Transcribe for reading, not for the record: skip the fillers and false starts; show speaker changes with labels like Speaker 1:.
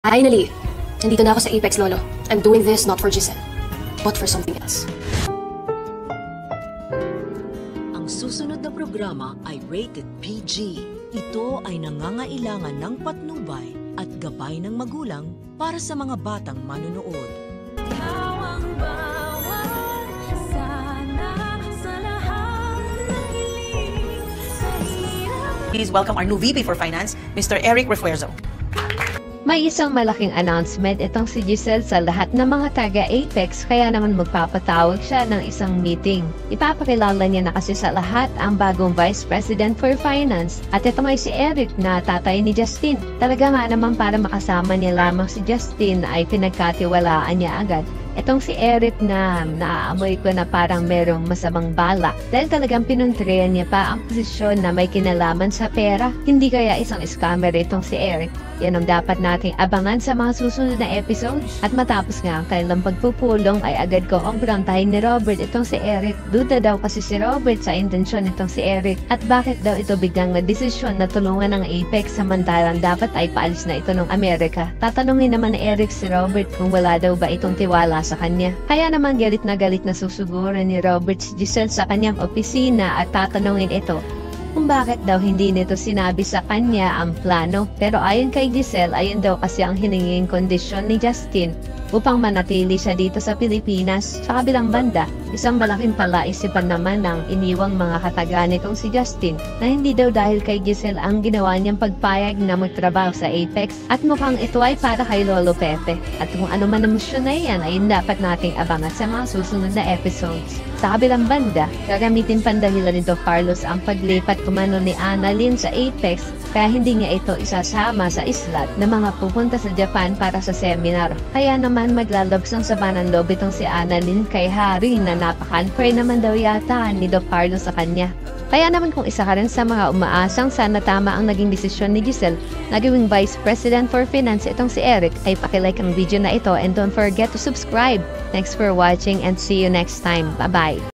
Speaker 1: Finally, nandito na ako sa Apex, Lolo. I'm doing this not for Giselle, but for something else.
Speaker 2: Ang susunod na programa ay rated PG. Ito ay nangangailangan ng patnubay at gabay ng magulang para sa mga batang manonood.
Speaker 3: Please welcome our new VP for Finance, Mr. Eric Refuerzo.
Speaker 4: May isang malaking announcement itong si Giselle sa lahat ng mga taga-Apex, kaya naman magpapatawag siya ng isang meeting. Ipapakilala niya na kasi sa lahat ang bagong Vice President for Finance, at ito ay si Eric na tatay ni Justin. Talaga nga naman para makasama niya lamang si Justin ay pinagkatiwalaan niya agad. Itong si Eric na naaamoy ko na parang merong masamang balak dahil talagang pinuntrihan niya pa ang posisyon na may kinalaman sa pera. Hindi kaya isang scammer itong si Eric? Yan ang dapat nating abangan sa mga susunod na episodes. At matapos nga ang kanilang pagpupulong ay agad ko kumprontahin ni Robert itong si Eric. Duda daw kasi si Robert sa intensyon itong si Eric at bakit daw ito biglang na-desisyon na tulungan ng Apex samantalang dapat ay paalis na ito ng Amerika. Tatanungin naman ni Eric si Robert kung wala daw ba itong tiwala sa kanya. Kaya naman galit na susuguran ni Robert si Giselle sa kanyang opisina at tatanungin ito kung bakit daw hindi nito sinabi sa kanya ang plano. Pero ayon kay Giselle, ayun daw kasi ang hininging kondisyon ni Justin upang manatili siya dito sa Pilipinas. Sa kabilang banda, isang malaking palaisipan naman ng iniwang mga kataga nitong si Justin na hindi daw dahil kay Giselle ang ginawa niyang pagpayag na magtrabaho sa Apex at mukhang ito ay para kay Lolo Pepe. At kung ano man ang misyon na iyan ay dapat nating abangan sa mga susunod na episodes. Sa kabilang banda, gagamitin pandahilan nito Carlos ang paglipat kumano ni Annalyn sa Apex kaya hindi niya ito isasama sa islat na mga pupunta sa Japan para sa seminar. Kaya naman maglalabs ng sama ng loob itong si Annalyn kay Harry na napaka-unfair naman daw yata ni Doc Carlos sa kanya. Kaya naman kung isa ka rin sa mga umaasang sana tama ang naging desisyon ni Giselle na gawing Vice President for Finance itong si Eric, ay pakilike ang video na ito and don't forget to subscribe. Thanks for watching and see you next time. Bye-bye!